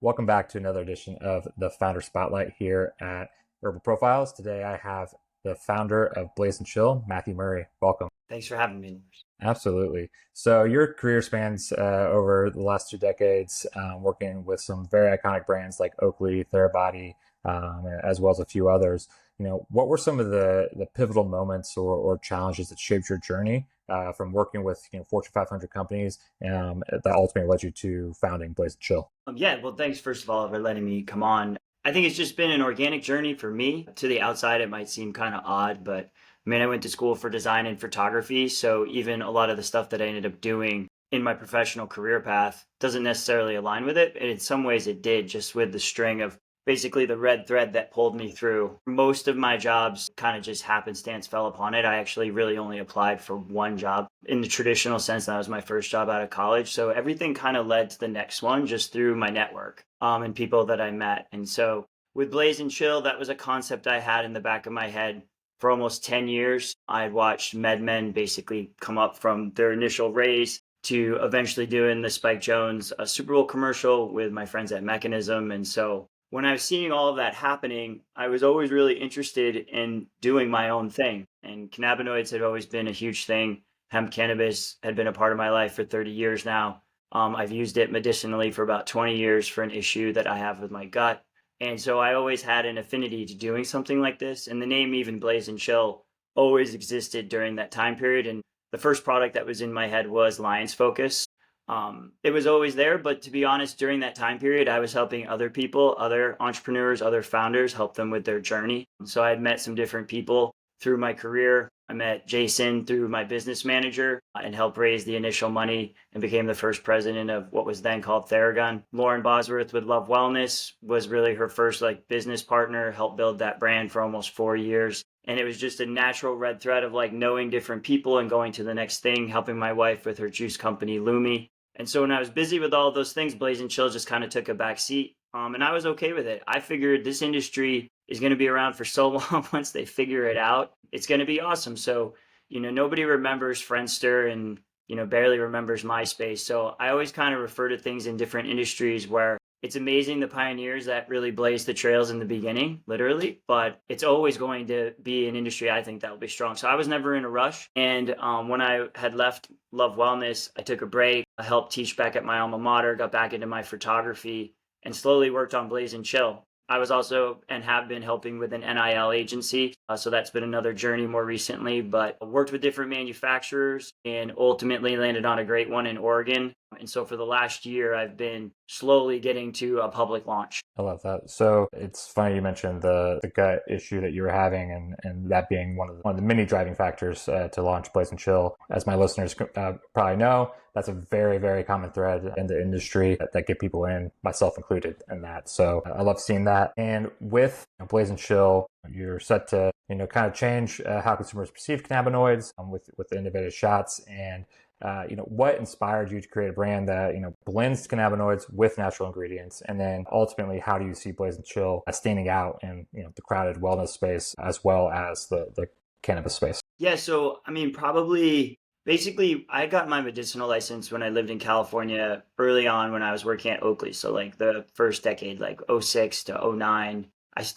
Welcome back to another edition of the Founder Spotlight here at Herbal Profiles. Today I have the founder of Blaze and Chill, Matthew Murray. Welcome. Thanks for having me. Absolutely. So your career spans over the last 2 decades, working with some very iconic brands like Oakley, Therabody, as well as a few others. What were some of the pivotal moments or challenges that shaped your journey from working with Fortune 500 companies that ultimately led you to founding Blaze and Chill? Yeah, well, thanks first of all for letting me come on. I think it's just been an organic journey for me. To the outside, it might seem kind of odd, but I mean, I went to school for design and photography. So even a lot of the stuff that I ended up doing in my professional career path doesn't necessarily align with it. And in some ways, it did, just with the string of basically the red thread that pulled me through. Most of my jobs kind of just happenstance fell upon it. I actually really only applied for one job in the traditional sense. That was my first job out of college. So everything kind of led to the next one just through my network and people that I met. And so with Blaze and Chill, that was a concept I had in the back of my head for almost 10 years. I had watched MedMen basically come up from their initial raise to eventually doing the Spike Jones Super Bowl commercial with my friends at Mechanism. And so when I was seeing all of that happening, I was always really interested in doing my own thing. And cannabinoids had always been a huge thing. Hemp cannabis had been a part of my life for 30 years now. I've used it medicinally for about 20 years for an issue that I have with my gut. And so I always had an affinity to doing something like this. And the name even Blaze and Chill always existed during that time period. And the first product that was in my head was Lion's Focus. It was always there, but to be honest, during that time period, I was helping other people, other entrepreneurs, other founders, help them with their journey. So I had met some different people through my career. I met Jason through my business manager and helped raise the initial money and became the first president of what was then called Theragun. Lauren Bosworth with Love Wellness was really her first business partner, helped build that brand for almost 4 years. And it was just a natural red thread of knowing different people and going to the next thing, helping my wife with her juice company, Lumi. And so when I was busy with all those things, Blaze and Chill just kind of took a back seat. And I was okay with it. I figured this industry is going to be around for so long. Once they figure it out, it's going to be awesome. So, nobody remembers Friendster and, barely remembers MySpace. So I always kind of refer to things in different industries where it's amazing the pioneers that really blazed the trails in the beginning, literally, but it's always going to be an industry I think that will be strong. So I was never in a rush. And when I had left Love Wellness, I took a break. I helped teach back at my alma mater, got back into my photography, and slowly worked on Blaze and Chill. I was also and have been helping with an NIL agency. So that's been another journey more recently, but I worked with different manufacturers and ultimately landed on a great one in Oregon. And so for the last year, I've been slowly getting to a public launch. I love that. So it's funny you mentioned the gut issue that you were having, and that being one of the many driving factors to launch Blaze and Chill. As my listeners probably know, that's a very, very common thread in the industry that get people in, myself included, in that. So I love seeing that. And with Blaze and Chill, you're set to kind of change how consumers perceive cannabinoids with the innovative shots. And what inspired you to create a brand that, blends cannabinoids with natural ingredients? And then ultimately, how do you see Blaze and Chill as standing out in, the crowded wellness space as well as the cannabis space? Yeah, so I mean, probably basically, I got my medicinal license when I lived in California early on when I was working at Oakley. So the first decade, '06 to '09.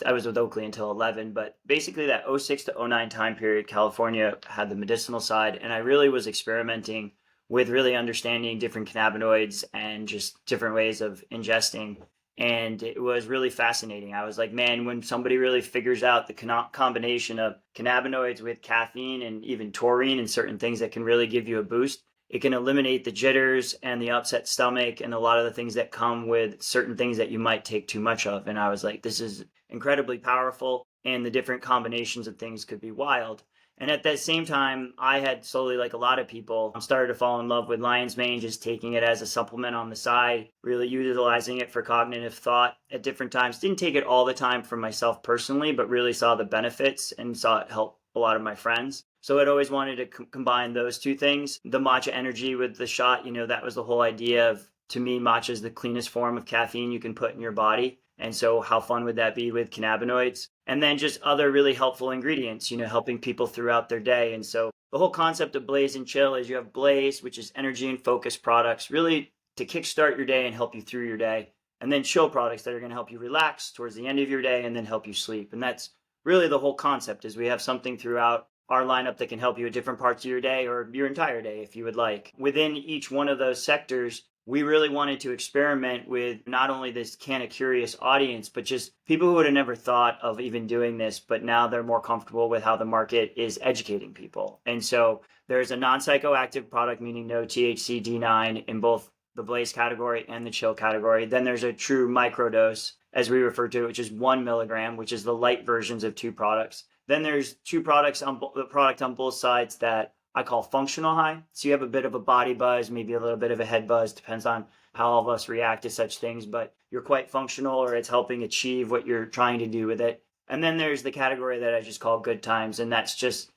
I was with Oakley until 11, but basically that '06 to '09 time period, California had the medicinal side, and I really was experimenting with really understanding different cannabinoids and just different ways of ingesting. And it was really fascinating. I was like, man, when somebody really figures out the combination of cannabinoids with caffeine and even taurine and certain things that can really give you a boost, it can eliminate the jitters and the upset stomach and a lot of the things that come with certain things that you might take too much of. And I was like, this is incredibly powerful, and the different combinations of things could be wild. And at that same time, I had slowly, like a lot of people, started to fall in love with lion's mane, just taking it as a supplement on the side, really utilizing it for cognitive thought at different times. Didn't take it all the time for myself personally, but really saw the benefits and saw it help a lot of my friends. So I'd always wanted to combine those two things. The matcha energy with the shot, that was the whole idea of, to me, matcha is the cleanest form of caffeine you can put in your body. And so how fun would that be with cannabinoids? And then just other really helpful ingredients, helping people throughout their day. And so the whole concept of Blaze and Chill is you have Blaze, which is energy and focus products, really to kickstart your day and help you through your day. and then chill products that are going to help you relax towards the end of your day and then help you sleep. And that's really the whole concept, is we have something throughout our lineup that can help you at different parts of your day or your entire day if you would like. Within each one of those sectors, we really wanted to experiment with not only this kind of curious audience, but just people who would have never thought of even doing this, but now they're more comfortable with how the market is educating people. And so there's a non-psychoactive product, meaning no THC D9 in both the Blaze category and the chill category. Then there's a true microdose, as we refer to it, which is 1 milligram, which is the light versions of two products. Then there's two products on the product on both sides that I call functional high. So you have a bit of a body buzz, maybe a little bit of a head buzz, depends on how all of us react to such things, but you're quite functional, or it's helping achieve what you're trying to do with it. And then there's the category that I just call good times, and that's just,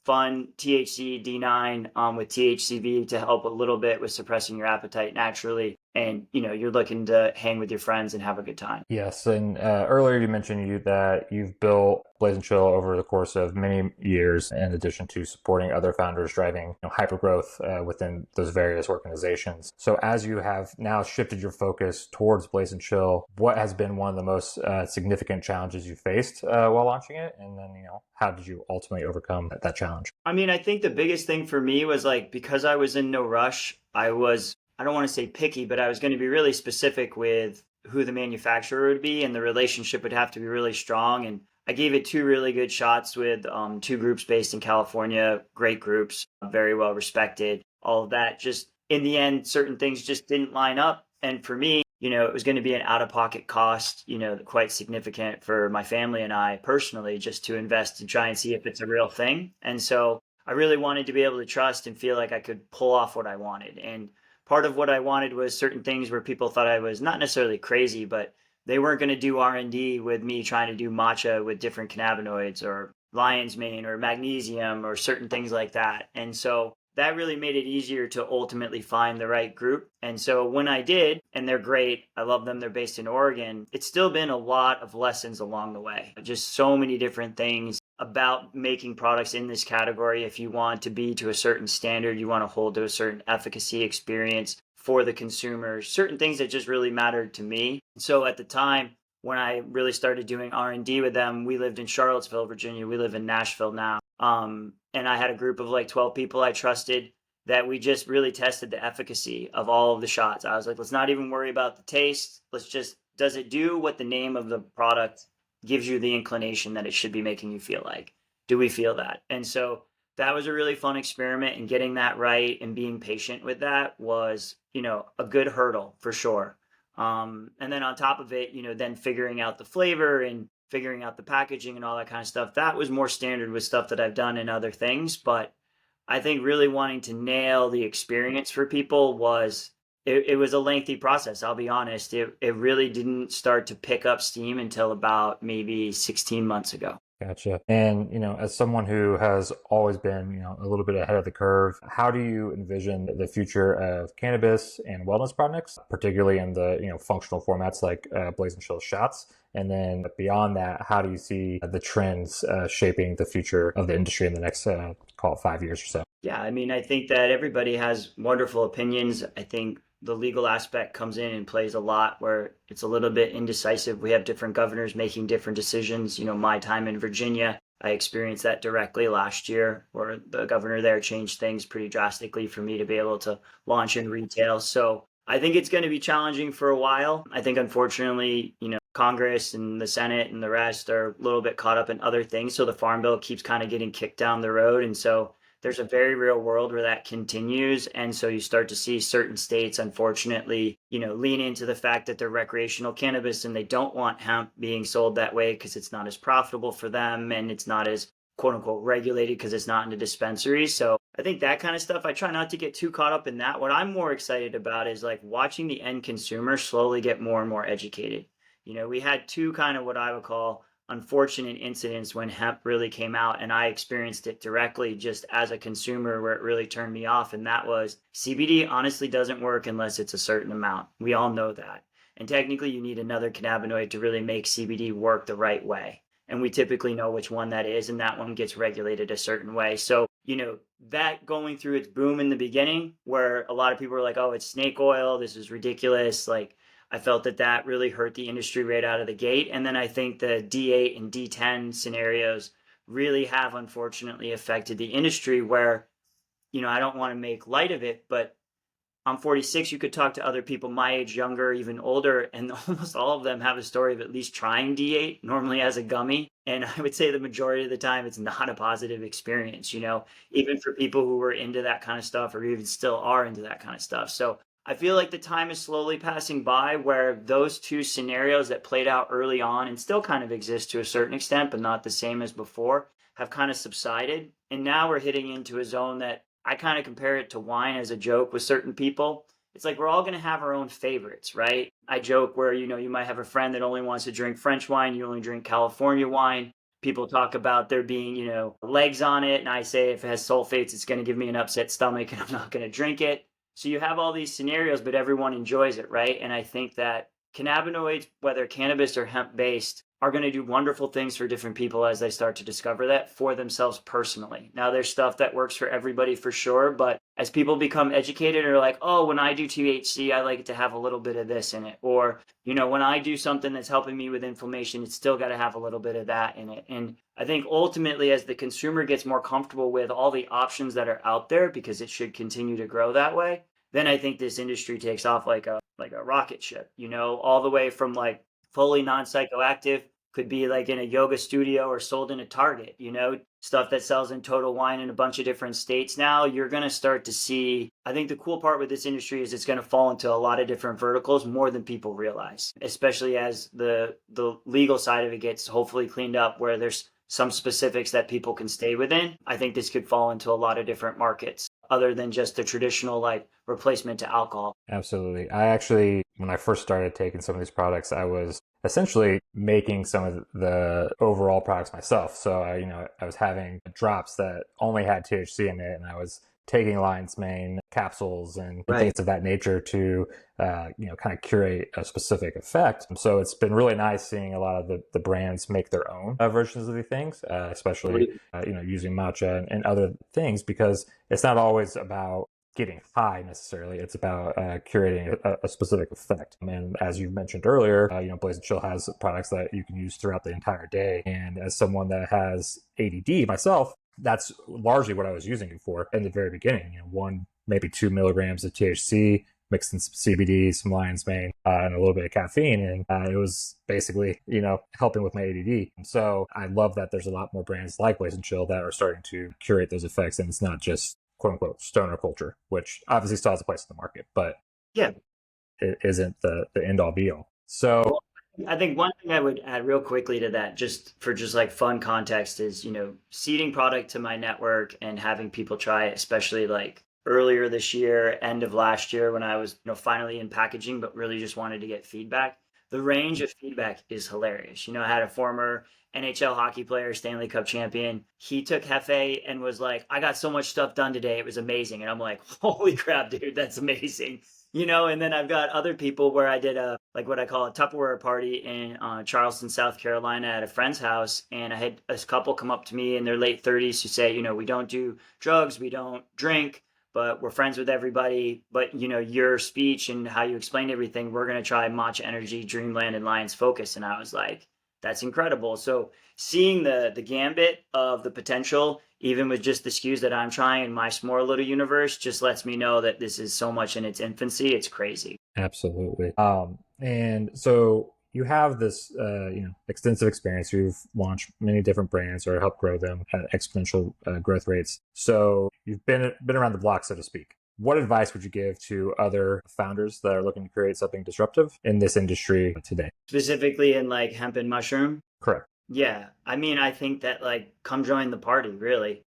fun THC D9 with THCV to help a little bit with suppressing your appetite naturally. And, you're looking to hang with your friends and have a good time. Yes, and earlier you mentioned that you've built Blaze and Chill over the course of many years, in addition to supporting other founders driving hyper growth within those various organizations. So as you have now shifted your focus towards Blaze and Chill, what has been one of the most significant challenges you faced while launching it? And then, how did you ultimately overcome that challenge? I mean, I think the biggest thing for me was because I was in no rush, I don't want to say picky, but I was going to be really specific with who the manufacturer would be, and the relationship would have to be really strong. And I gave it two really good shots with two groups based in California, great groups, very well respected, all of that. Just in the end, certain things just didn't line up. And for me, it was going to be an out-of-pocket cost, quite significant for my family and I personally, just to invest and try and see if it's a real thing. And so I really wanted to be able to trust and feel like I could pull off what I wanted. And part of what I wanted was certain things where people thought I was not necessarily crazy, but they weren't going to do R&D with me trying to do matcha with different cannabinoids or lion's mane or magnesium or certain things like that. And so that really made it easier to ultimately find the right group. And so when I did, and they're great, I love them, they're based in Oregon, it's still been a lot of lessons along the way. Just so many different things about making products in this category. If you want to be to a certain standard, you want to hold to a certain efficacy experience for the consumer, certain things that just really mattered to me. So at the time, when I really started doing R&D with them, we lived in Charlottesville, Virginia. We live in Nashville now. And I had a group of 12 people I trusted that we just really tested the efficacy of all of the shots. I was like, let's not even worry about the taste. Does it do what the name of the product gives you the inclination that it should be making you feel like? Do we feel that? And so that was a really fun experiment, and getting that right and being patient with that was, a good hurdle for sure. And then on top of it, then figuring out the flavor and figuring out the packaging and all that kind of stuff, that was more standard with stuff that I've done in other things. But I think really wanting to nail the experience for people it was a lengthy process. I'll be honest. It really didn't start to pick up steam until about maybe 16 months ago. Gotcha. And, as someone who has always been, a little bit ahead of the curve, how do you envision the future of cannabis and wellness products, particularly in the, functional formats like Blaze and Chill shots? And then beyond that, how do you see the trends shaping the future of the industry in the next, call it 5 years or so? Yeah, I mean, I think that everybody has wonderful opinions. I think the legal aspect comes in and plays a lot, where it's a little bit indecisive. We have different governors making different decisions. My time in Virginia, I experienced that directly last year, where the governor there changed things pretty drastically for me to be able to launch in retail. So I think it's going to be challenging for a while. I think, unfortunately, Congress and the Senate and the rest are a little bit caught up in other things. So the Farm Bill keeps kind of getting kicked down the road. And so there's a very real world where that continues. And so you start to see certain states, unfortunately, lean into the fact that they're recreational cannabis and they don't want hemp being sold that way because it's not as profitable for them and it's not as quote unquote regulated because it's not in a dispensary. So I think that kind of stuff, I try not to get too caught up in that. What I'm more excited about is watching the end consumer slowly get more and more educated. We had two kind of what I would call unfortunate incidents when hemp really came out, and I experienced it directly just as a consumer, where it really turned me off. And that was, CBD honestly doesn't work unless it's a certain amount. We all know that. And technically you need another cannabinoid to really make CBD work the right way. And we typically know which one that is, and that one gets regulated a certain way. So, that going through its boom in the beginning, where a lot of people were like, oh, it's snake oil, this is ridiculous. I felt that that really hurt the industry right out of the gate. And then I think the D8 and D10 scenarios really have unfortunately affected the industry where, I don't want to make light of it, but I'm 46. You could talk to other people my age, younger, even older, and almost all of them have a story of at least trying D8, normally as a gummy. And I would say the majority of the time, it's not a positive experience, even for people who were into that kind of stuff or even still are into that kind of stuff. So I feel like the time is slowly passing by where those two scenarios that played out early on and still kind of exist to a certain extent, but not the same as before, have kind of subsided. And now we're hitting into a zone that I kind of compare it to wine as a joke with certain people. It's like we're all going to have our own favorites, right? I joke where, you might have a friend that only wants to drink French wine, you only drink California wine. People talk about there being, legs on it. And I say if it has sulfates, it's going to give me an upset stomach and I'm not going to drink it. So you have all these scenarios, but everyone enjoys it, right? And I think that cannabinoids, whether cannabis or hemp based, are going to do wonderful things for different people as they start to discover that for themselves personally. Now, there's stuff that works for everybody for sure, but as people become educated or like, oh, when I do THC, I like it to have a little bit of this in it. Or, when I do something that's helping me with inflammation, it's still got to have a little bit of that in it. And I think ultimately, as the consumer gets more comfortable with all the options that are out there, because it should continue to grow that way, then I think this industry takes off like a rocket ship, all the way from like fully non-psychoactive could be like in a yoga studio or sold in a Target, stuff that sells in Total Wine in a bunch of different states now. You're going to start to see, I think the cool part with this industry is it's going to fall into a lot of different verticals more than people realize, especially as the legal side of it gets hopefully cleaned up where there's some specifics that people can stay within. I think this could fall into a lot of different markets other than just the traditional like replacement to alcohol. Absolutely. I actually, when I first started taking some of these products, I was essentially making some of the overall products myself. So I was having drops that only had THC in it, and I was taking lion's mane capsules and Right. things of that nature to kind of curate a specific effect. So it's been really nice seeing a lot of the brands make their own versions of these things, especially using matcha and other things, because it's not always about getting high necessarily. It's about curating a specific effect. And as you mentioned earlier, Blaze and Chill has products that you can use throughout the entire day. And as someone that has ADD myself, that's largely what I was using it for in the very beginning. 1, maybe 2 milligrams of THC mixed in some CBD, some lion's mane, and a little bit of caffeine. And it was basically, helping with my ADD. And so I love that there's a lot more brands like Blaze and Chill that are starting to curate those effects. And it's not just quote unquote stoner culture, which obviously still has a place in the market, but Yeah. it isn't the end all be all. So I think one thing I would add real quickly to that, just for just like fun context, is seeding product to my network and having people try it, especially like earlier this year, end of last year when I was finally in packaging, but really just wanted to get feedback. The range of feedback is hilarious. I had a former NHL hockey player, Stanley Cup champion. He took Hefe and was like, I got so much stuff done today. It was amazing. And I'm like, holy crap, dude, that's amazing. And then I've got other people where I did a like what I call a Tupperware party in Charleston, South Carolina at a friend's house. And I had a couple come up to me in their late 30s who say, we don't do drugs, we don't drink, but we're friends with everybody. But, your speech and how you explained everything, we're going to try Matcha Energy, Dreamland, and Lions Focus. And I was like, that's incredible. So seeing the gambit of the potential, even with just the SKUs that I'm trying in my small little universe, just lets me know that this is so much in its infancy. It's crazy. absolutely. And so you have this, extensive experience. You've launched many different brands or helped grow them at exponential growth rates. So you've been around the block, so to speak. What advice would you give to other founders that are looking to create something disruptive in this industry today? Specifically in like hemp and mushroom. Correct. Yeah. I mean, I think that like come join the party, really.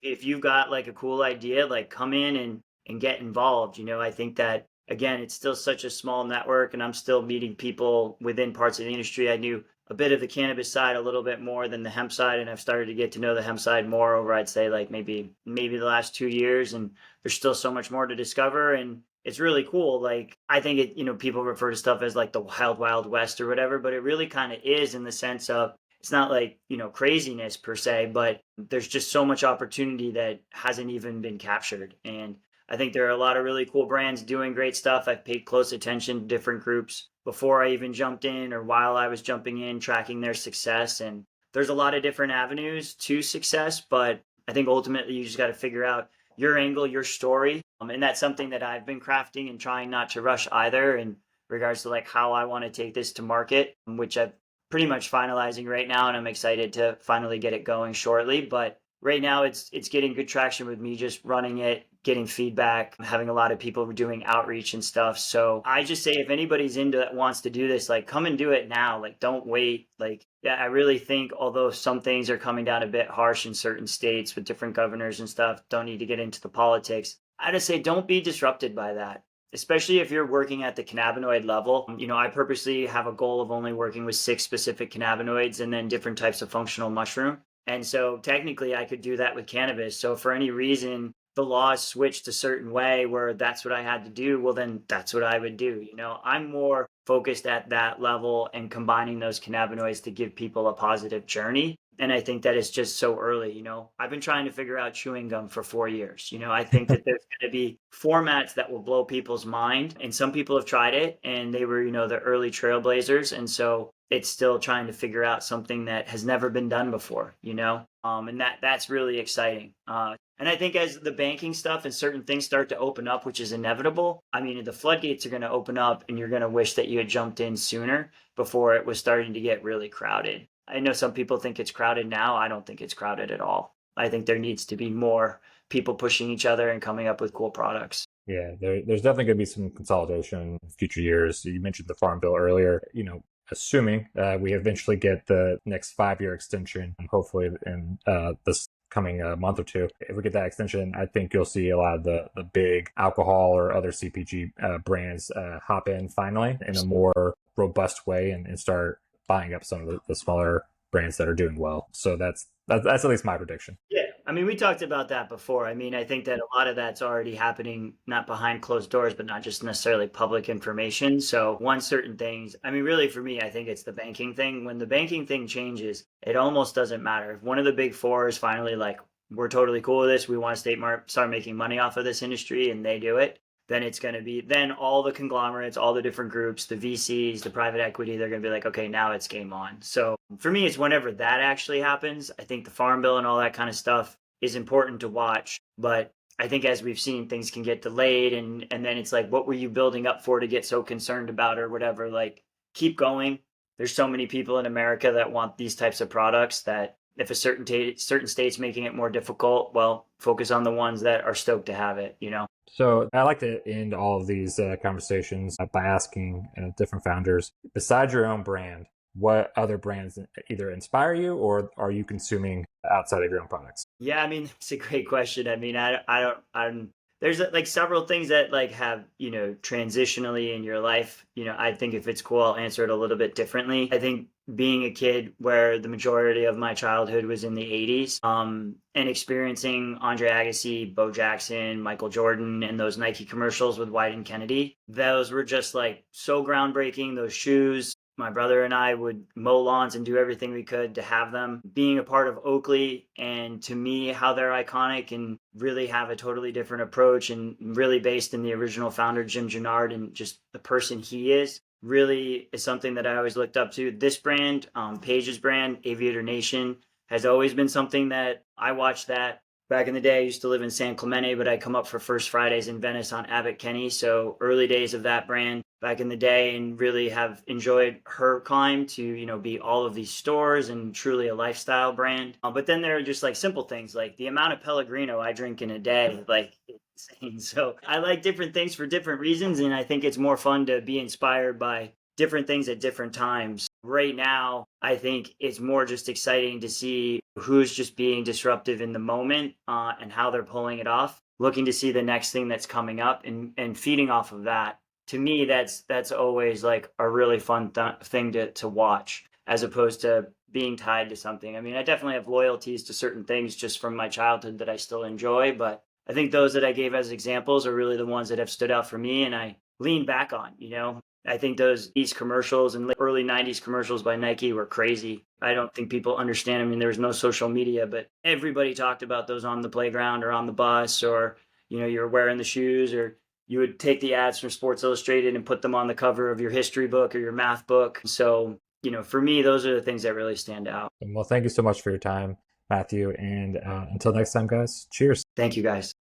If you've got like a cool idea, like come in and get involved. I think that again, it's still such a small network and I'm still meeting people within parts of the industry. I knew a bit of the cannabis side a little bit more than the hemp side, and I've started to get to know the hemp side more over I'd say like maybe the last 2 years, and there's still so much more to discover, and it's really cool. Like I think people refer to stuff as like the wild west or whatever, but it really kind of is in the sense of it's not like craziness per se, but there's just so much opportunity that hasn't even been captured. And I think there are a lot of really cool brands doing great stuff. I've paid close attention to different groups before I even jumped in or while I was jumping in, tracking their success. And there's a lot of different avenues to success, but I think ultimately you just got to figure out your angle, your story. And that's something that I've been crafting and trying not to rush either in regards to like how I want to take this to market, which I'm pretty much finalizing right now. And I'm excited to finally get it going shortly. But right now it's getting good traction with me just running it, getting feedback, having a lot of people doing outreach and stuff. So I just say if anybody's into that, wants to do this, like come and do it now. Like don't wait. Like yeah, I really think although some things are coming down a bit harsh in certain states with different governors and stuff, don't need to get into the politics. I just say don't be disrupted by that. Especially if you're working at the cannabinoid level. I purposely have a goal of only working with 6 specific cannabinoids and then different types of functional mushroom. And so technically I could do that with cannabis. So for any reason the laws switched a certain way where that's what I had to do, well then that's what I would do. I'm more focused at that level and combining those cannabinoids to give people a positive journey. And I think that it's just so early. I've been trying to figure out chewing gum for 4 years. I think that there's going to be formats that will blow people's mind. And some people have tried it and they were, the early trailblazers. And so it's still trying to figure out something that has never been done before. And that's really exciting. And I think as the banking stuff and certain things start to open up, which is inevitable, I mean, the floodgates are going to open up and you're going to wish that you had jumped in sooner before it was starting to get really crowded. I know some people think it's crowded now. I don't think it's crowded at all. I think there needs to be more people pushing each other and coming up with cool products. Yeah, there's definitely going to be some consolidation in future years. You mentioned the Farm Bill earlier. Assuming we eventually get the next 5-year extension, hopefully in this coming month or two. If we get that extension, I think you'll see a lot of the big alcohol or other CPG brands hop in finally in a more robust way and start buying up some of the smaller brands that are doing well. So that's at least my prediction. Yeah. I mean, we talked about that before. I mean, I think that a lot of that's already happening, not behind closed doors, but not just necessarily public information. So, certain things, I mean, really for me, I think it's the banking thing. When the banking thing changes, it almost doesn't matter. If one of the big four is finally like, we're totally cool with this, we want to start making money off of this industry, and they do it, then it's going to be, then all the conglomerates, all the different groups, the VCs, the private equity, they're going to be like, okay, now it's game on. So for me, it's whenever that actually happens. I think the Farm Bill and all that kind of stuff is important to watch. But I think as we've seen, things can get delayed. And then it's like, what were you building up for to get so concerned about or whatever? Like, keep going. There's so many people in America that want these types of products that if a certain state's making it more difficult, well, focus on the ones that are stoked to have it. So I like to end all of these conversations by asking different founders, besides your own brand, what other brands either inspire you or are you consuming outside of your own products? Yeah, I mean, it's a great question. I mean, I'm there's like several things that like have, transitionally in your life. I think if it's cool, I'll answer it a little bit differently. I think being a kid where the majority of my childhood was in the 80s, and experiencing Andre Agassi, Bo Jackson, Michael Jordan, and those Nike commercials with White and Kennedy, those were just like so groundbreaking. Those shoes, my brother and I would mow lawns and do everything we could to have them. Being a part of Oakley, and to me, how they're iconic and really have a totally different approach and really based in the original founder, Jim Gennard, and just the person he is, really is something that I always looked up to. This brand, Paige's brand, Aviator Nation, has always been something that I watched that. Back in the day, I used to live in San Clemente, but I come up for First Fridays in Venice on Abbot Kinney. So early days of that brand back in the day, and really have enjoyed her climb to, be all of these stores and truly a lifestyle brand. But then there are just like simple things like the amount of Pellegrino I drink in a day, like insane. So I like different things for different reasons. And I think it's more fun to be inspired by different things at different times. Right now, I think it's more just exciting to see who's just being disruptive in the moment and how they're pulling it off, looking to see the next thing that's coming up and feeding off of that. To me, that's always like a really fun thing to watch, as opposed to being tied to something. I mean, I definitely have loyalties to certain things just from my childhood that I still enjoy, but I think those that I gave as examples are really the ones that have stood out for me and I lean back on. I think these commercials and early 90s commercials by Nike were crazy. I don't think people understand. I mean, there was no social media, but everybody talked about those on the playground or on the bus or you know, you're wearing the shoes, or you would take the ads from Sports Illustrated and put them on the cover of your history book or your math book. So, you know, for me, those are the things that really stand out. Well, thank you so much for your time, Matthew. And until next time, guys, cheers. Thank you guys.